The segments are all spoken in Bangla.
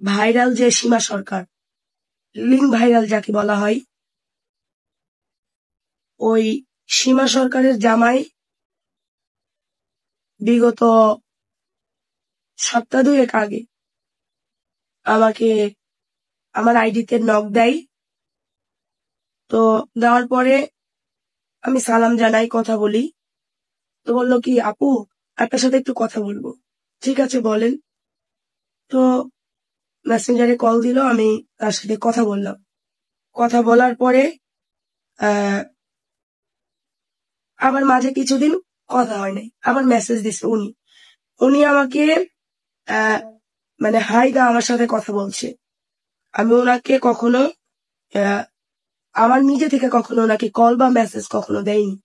ভাইরাল যে সীমা সরকার, লিঙ্ক ভাইরাল যাকে বলা হয়, ওই সীমা সরকারের জামাই বিগত সপ্তাহ দুয়েক আগে আমাকে আমার আইডিতে নক দেয়। তো দেওয়ার পরে আমি সালাম জানাই, কথা বলি। তো বললো কি, আপু আপনার সাথে একটু কথা বলবো। ঠিক আছে বলেন। তো মেসেঞ্জারে কল দিল, আমি তার সাথে কথা বললাম। কথা বলার পরে আহ আবার মাঝে কিছুদিন কথা হয় নাই, আবার মেসেজ দিছে উনি। উনি আমাকে আহ মানে হাই দা আমার সাথে কথা বলছে। আমি ওনাকে কখনো আহ, আমার নিজে থেকে কখনো ওনাকে কল বা মেসেজ কখনো দেয়নি।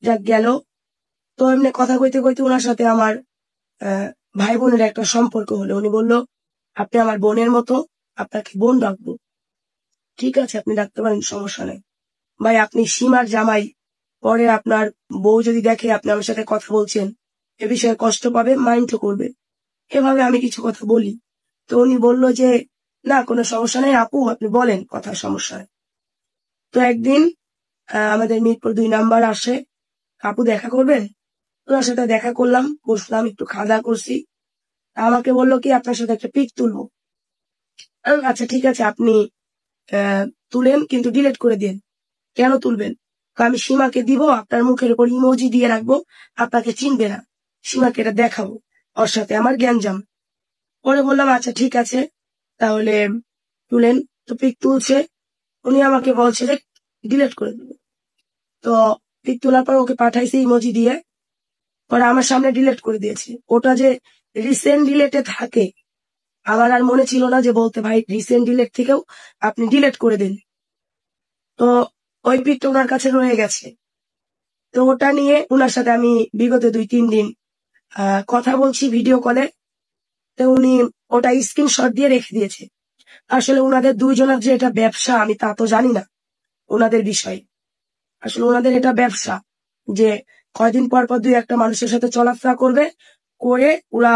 যাক গেল। তো এমনি কথা কইতে কইতে ওনার সাথে আমার ভাই বোনের একটা সম্পর্ক হলো। উনি বলল, আপনি আমার বোনের মতো, আপনাকে বোন ডাকবো। ঠিক আছে, আপনি ডাকতে পারেন, সমস্যা নেই। ভাই, আপনি সীমার জামাই, পরে আপনার বউ যদি দেখে আপনি আমার সাথে কথা বলছেন, এ বিষয়ে কষ্ট পাবে, মাইন্ড করবে। এভাবে আমি কিছু কথা বলি। তো উনি বলল যে, না কোনো সমস্যা নেই আপু, আপনি বলেন, কথা সমস্যা নেই। তো একদিন আমাদের মিরপুর 2 নাম্বার আসে, আপু দেখা করবেন। ওনার সাথে দেখা করলাম, বসলাম, একটু খাওয়া দাওয়া করছি। আমাকে বললো কি, আপনার সাথে একটা পিক তুলবো। আমি বললাম, আচ্ছা ঠিক আছে, আপনি আহ, তুলেন, কিন্তু ডিলিট করে দিন। কেন তুলবেন? আমি সীমাকে দিব, আপনার মুখের উপর ইমোজি দিয়ে রাখবো, আপনাকে চিনবে না, সীমাকে এটা দেখাবো, ওর সাথে আমার গ্যাঞ্জাম। পরে বললাম, আচ্ছা ঠিক আছে, তাহলে তুলেন। তো পিক তুলছে, উনি আমাকে বলছে যে ডিলিট করে দেবো। তো পিক তোলার পর ওকে পাঠাইছে ইমোজি দিয়ে, পরে আমার সামনে ডিলিট করে দিয়েছে। ওটা যে রিসেন্ট ডিলেটে থাকে, আমার আর মনে ছিল না যে বলতে, ভাই রিসেন্ট ডিলেট থেকেও আপনি ডিলিট করে দিন। তো ওই পিকটা ওনার কাছে রয়ে গেছে। তো ওটা নিয়ে ওনার সাথে আমি বিগত 2-3 দিন কথা বলছি ভিডিও কলে। তো উনি ওটা স্ক্রিনশট দিয়ে রেখে দিয়েছে। আসলে ওনাদের দুইজনের যে এটা ব্যবসা, আমি তা তো জানি না ওনাদের বিষয়। আসলে ওনাদের এটা ব্যবসা, যে কয়দিন পর পর 2-1টা মানুষের সাথে চলাফেরা করবে, করে ওরা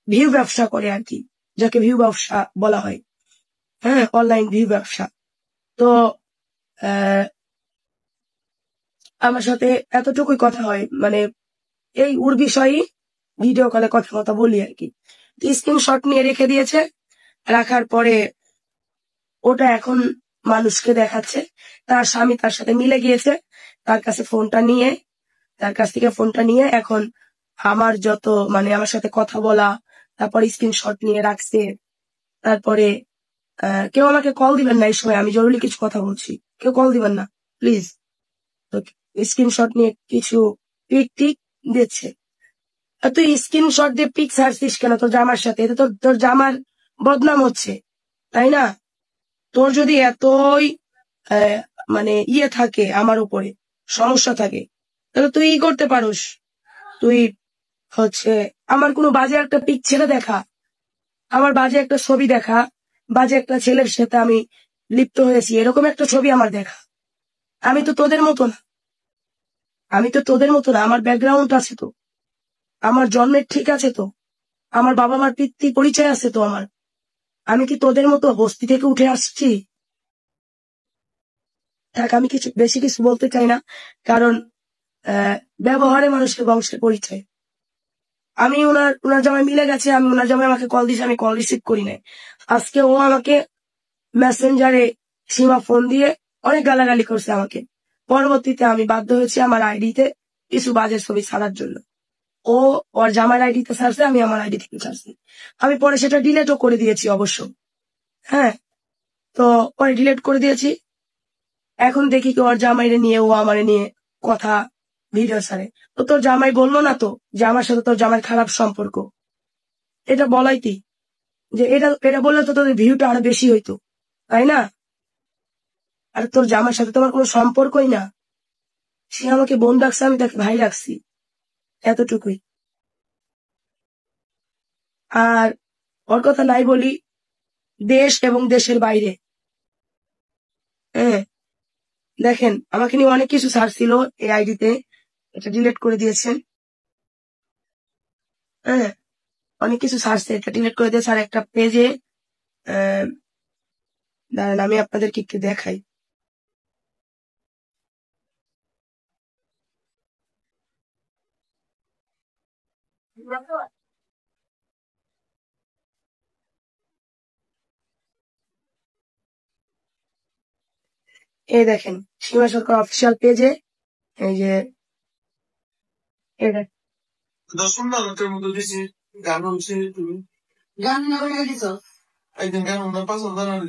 ভিউ ব্যবসা করে আর কি, যাকে ভিউ ব্যবসা বলা হয়। হ্যাঁ, অনলাইন ভিউ ব্যবসা। তো আহ, আমার সাথে এতটুকুই কথা হয়, মানে এই ওর বিষয়ে ভিডিও কলে কথা কথা বলি আর কি। স্ক্রিনশট নিয়ে রেখে দিয়েছে। রাখার পরে ওটা এখন মানুষকে দেখাচ্ছে। তার স্বামী তার সাথে মিলে গিয়েছে, তার কাছে ফোনটা নিয়ে, তার কাছ থেকে ফোনটা নিয়ে এখন আমার যত, মানে আমার সাথে কথা বলা, তারপর স্ক্রিনশট নিয়ে রাখছে। তারপরে কেউ আমাকে কল দিবেন না এই সময়, আমি জরুরি কিছু কথা বলছি, কেউ কল দিবেন না প্লিজ। তো স্ক্রিনশট নিয়ে কিছু পিক টিক দিচ্ছে। আর তুই স্ক্রিনশট দিয়ে পিক ছাড়ছিস কেন তোর জামার সাথে? এটা তো তোর জামার বদনাম হচ্ছে, তাই না? তোর যদি এতই আহ, মানে থাকে আমার উপরে, সমস্যা থাকে, তাহলে তুই করতে পারোস। তুই হচ্ছে আমার কোনো বাজে একটা পিক ছেড়ে দেখা, আমার বাজে একটা ছবি দেখা, বাজে একটা ছেলের সাথে আমি লিপ্ত হয়েছি, এরকম একটা ছবি আমার দেখা। আমি তো তোদের মতো না, আমার ব্যাকগ্রাউন্ড আছে তো, আমার জন্মের ঠিক আছে তো, আমার বাবা মার পিতৃ পরিচয় আছে তো আমার। আমি কি তোদের মতো বস্তি থেকে উঠে আসছি? থাক, আমি কিছু বেশি কিছু বলতে চাই না, কারণ আহ ব্যবহারে মানুষের বংশের পরিচয়। আমি ওনার জামাই মিলে গেছে, আমি ওনার জামাই আমাকে কল দিয়েছে, আমি কল রিসিভ করি নাই। আজকে ও আমাকে মেসেঞ্জারে সীমা ফোন দিয়ে অনেক গালাগালি করছে আমাকে। পরবর্তীতে আমি বাধ্য হয়েছি আমার আইডিতে কিছু বাজে ছবি ছাড়ার জন্য। ও ওর জামার আইডিতে ছাড়ছে, আমি আমার আইডি থেকে ছাড়ছি। আমি পরে সেটা ডিলেটও করে দিয়েছি অবশ্য। হ্যাঁ, তো পরে ডিলেট করে দিয়েছি। এখন দেখি কি ওর জামাইরে নিয়ে, ও আমারে নিয়ে কথা, ভিডিও ছাড়ে। তো তোর জামাই বললো না তো যে আমার সাথে তোর জামাই খারাপ সম্পর্ক? এটা বলাইতি, যে এটা এটা বললে তো তোদের ভিউটা আরো বেশি হইতো, তাই না? আর তোর জামার সাথে তোমার কোনো সম্পর্কই না। সে আমাকে বোন ডাকছে, আমি তাকে ভাই ডাকছি, এতটুকুই। আর ওর কথা নাই বলি, দেশ এবং দেশের বাইরে, হ্যাঁ, দেখেন আমাকে নিয়ে অনেক কিছু ছাড়ছিল এই আইডিতে, এটা ডিলিট করে দিয়েছেন। হ্যাঁ, অনেক কিছু ছাড়ছে, এটা ডিলিট করে দিয়ে স্যার একটা পেজে দাঁড়ান আমি আপনাদেরকে একটু দেখাই। এই দেখেন সীমা সরকার অফিসিয়াল পেজে এই যে এটা 10-15 minutos dice, ganó, sí, tú. Ganó una vez, eso. Ahí te ganan una paso, dan al